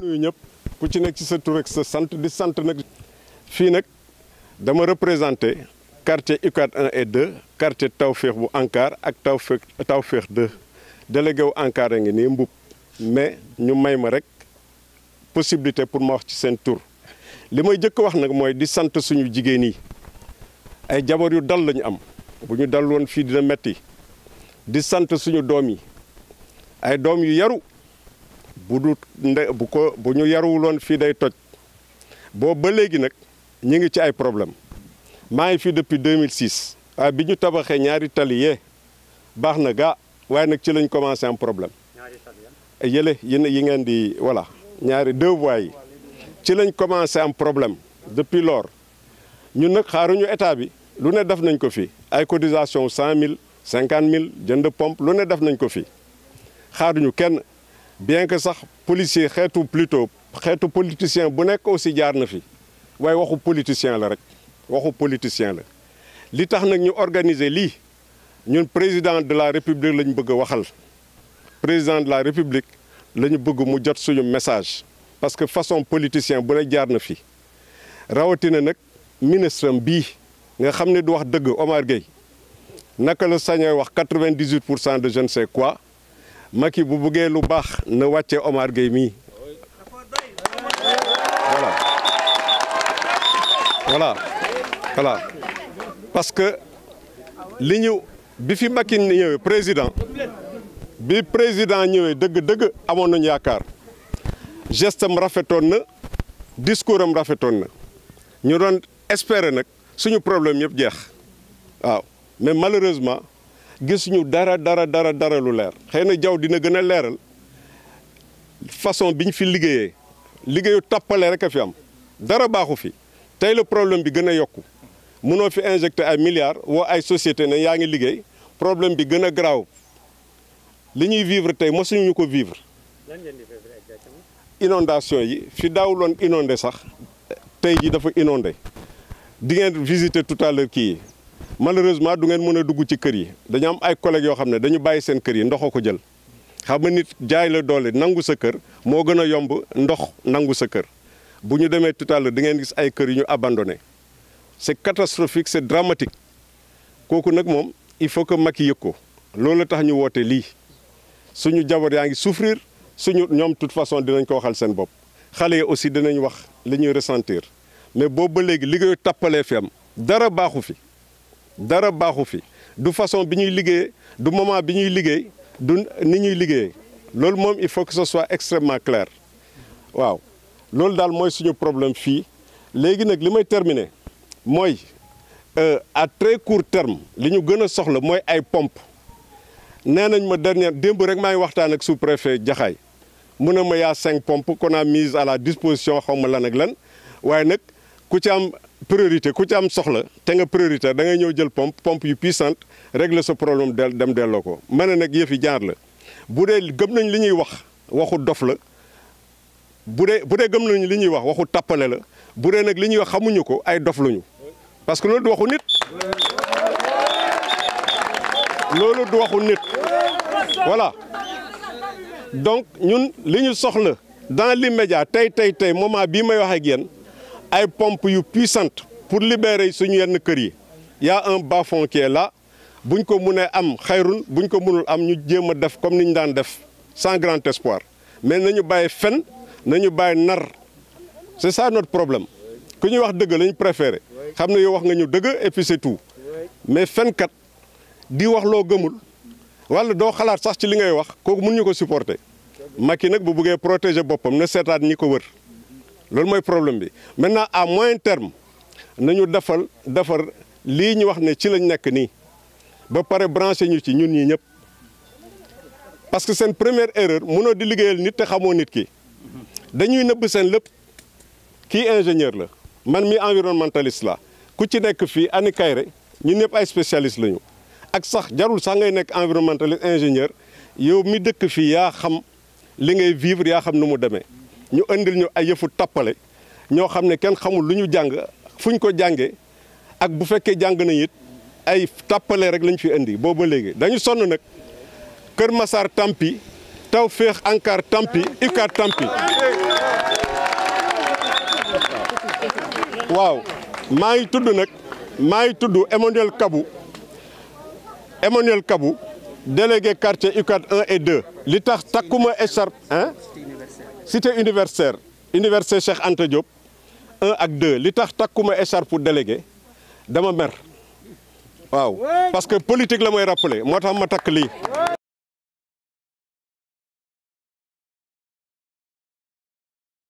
nuyu ñëpp ku ci nekk ci sa tur ak sa sant di sant nag fii nag dama représenté quartier UCAD 1 et 2 quartier Tawfekh bu Ankar ak Tawfekh 2 délégué wu Ankar a ngi nii Mboup mais ñu may ma rek possibilité pour ma wax ci seen tur li may jëkk wax nag mooy di sant suñu jigéen yi ay jabar yu dal lañu am bu ñu dal woon fii dina metti di sant suñu doom yi ay doom yu yaru bu ñu yaruwuloon fii day toj boobu ba léegi nag ñu ngi ci ay problème maa ngi fii depuis 2006 waaye bi ñu tabaxee ñaari tali yee baax na gaa waaye nag ci lañ commencé am problème yële yi ngeen di voilà ñaari 2 voies yi ci lañ commencé am problème depuis lors ñun nag xaaruñu état bi lu ne def nañ ko fi ay cotisation 100 000 50 000 jënd pompe lu ne def nañ ko fi xaaruñu kenn bien que sax policier xeetu politicien bu nekk aussi jaar na fi waaye waxu politicien la rek waxu politicien la li tax nag ñu organiser lii ñun président de la république lañ bëgg a waxal président de la république la ñu bëgg mu jot suñu message parce que façon politicien bu ne jaar na fi rawatina nag ministre am bii nga xam ne du wax dëgg Omar Gueye naka la sañee wax 98% de je ne sais quoi Macky bu bëggee lu baax na wàccee Omar Gueye mii voilà parce que li ñu bi fi Macky ñëwee président ñëwee dëgg amoon nañu yaakaar geste am rafetoon na discours am rafetoon na ñu doon espérer nag suñu problème yëpp jeex waaw mais malheureusement gisuñu dara lu leer xëy na jaw dina gën a leeral façon bi ñu fi liggéeyu tappale rek a fi am dara baaxu fi tey le problème bi gën a yokku mënoo fi injecté ay milliards woo ay société ne yaa ngi liggéey problème bi gën a garaaw li ñuy vivre tey mosuñu ko vivre inondation yi fi daawuloon inondé sax tey ji dafa inondé di ngeen visiter tout à l'heure kii yi malheureusement du ngeen mën a dugg ci kër yi dañu am ay collègues yoo xam ne dañu bàyyi seen kër yi ndox ko jël xam nga nit jaay la doole nangu sa kër moo gën a yomb ndox nangu sa kër bu ñu demee tout à l'heure da ngeen gis ay kër yu ñu abandonné c'est catastrophique c'est dramatique kooku nag moom il faut que Macky yëg ko loolu la tax ñu woote lii suñu jabar yaa ngi souffrir ñoom toute façon dinañ ko waxal seen bopp xale yi aussi dinañ wax li ñuy ressentir mais boobu ba léegi liggéeyu tappalee fi am dara baaxu fi du façon bi ñuy liggéeyee du moment bi ñuy liggéey du ni ñuy liggéeyee loolu moom il faut que ce soit extrêmement clair waaw loolu daal mooy suñu problème fii léegi nag li may terminer mooy à très court terme li ñu gën a soxla mooy ay pompe nee nañ ma démb rek maa ngi waxtaan ak sous-préfet Jaxaay mu ne ma yaa 5 pompes qu'on a mise à la disposition xaw ma lan ak lan waaye nag ku ci am priorité ku ci am soxla te nga priorité da ngay ñëw jël pompe yu puissante régler sa problème dem delloo ko ma ne nag yëf yi jaar la bu dee gëm nañ li ñuy wax waxu dof la bu dee gëm nañ li ñuy wax waxu tappale la bu dee nag li ñuy wax xamuñu ko ay dof lañu parce que loolu du waxu nit voilà donc ñun li ñu soxla dans l'immédiat tey moment bii may wax ak yéen ay pompes yu puissantes pour libérer suñu yenn kër yi y a un bas-fond qui est là buñ ko mënee am xayrun buñ ko mënul am ñu jéem a def comme ni ñu daan def sans grand espoir mais nañu bàyyi fen nañu bàyyi nar c'est ça notre problème ku ñuy wax dëgg lañu préféré xam ne yow wax nga ñu dëgg et puis c'est tout mais fenkat di wax loo gëmul wala doo xalaat sax ci li ngay wax kooku mënuñu ko supporter Macky nag bu bëggee protéger boppam na seetaat ñi ko wër loolu mooy problème bi maintenant à moyen terme nañu defar lii ñu wax ne ci lañ nekk nii ba pare branché ñu ci ñun ñii ñëpp parce que seen première erreur mënoo di liggéeyal nit te xamoo nit ki dañuy nëbb seen lépp kii ingénieur la man mi environnementaliste la ku ci nekk fii ani Kayre ñun ñëpp ay spécialiste lañu ak sax jarul sax ngay nekk environnementaliste ingénieur yow mi dëkk fii yaa xam li ngay vivre yaa xam nu mu demee ñu indil ñu ay yëfu tappale ñoo xam ne kenn xamul lu ñu jàng fu ñu ko jàngee ak bu fekkee jàng nañ it ay tappale rek lañ fi indi booba léegi dañu sonn nag Kër Massar tampi Tawfekh Ankar tampi UCAD tampi waaw maa ngi tudd Emmanuel Kabou délégué quartier UCAD 1 et 2 li tax takkuma écharpe cité universitaire université Cheikh Anta Diop 1 ak 2 li tax takkuma écharpe pour délégué dama mer waaw parce que politique la mooy rappeler moo tax ma takk lii